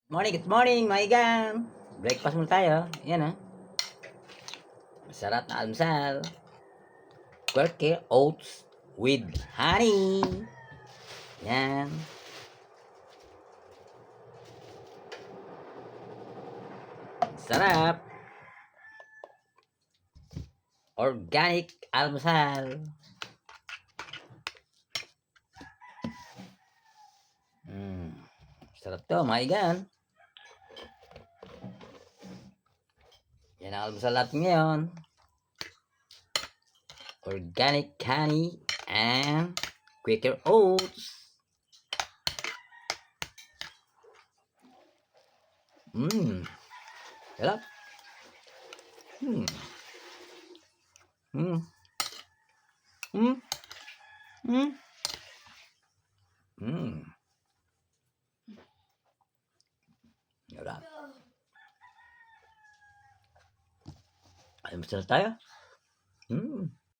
Good morning, maigan. Breakfast muna tayo. Yan ah. Masarap na almusal. Quirky oats with honey. Yan. Sarap. Organic almusal. Sarap to, maigan. Yan ang almusal natin ngayon. Organic honey and Quaker oats. Sarap. Mm. Mm. Mm. Mm. Mm. Sarap. Almusal tayo.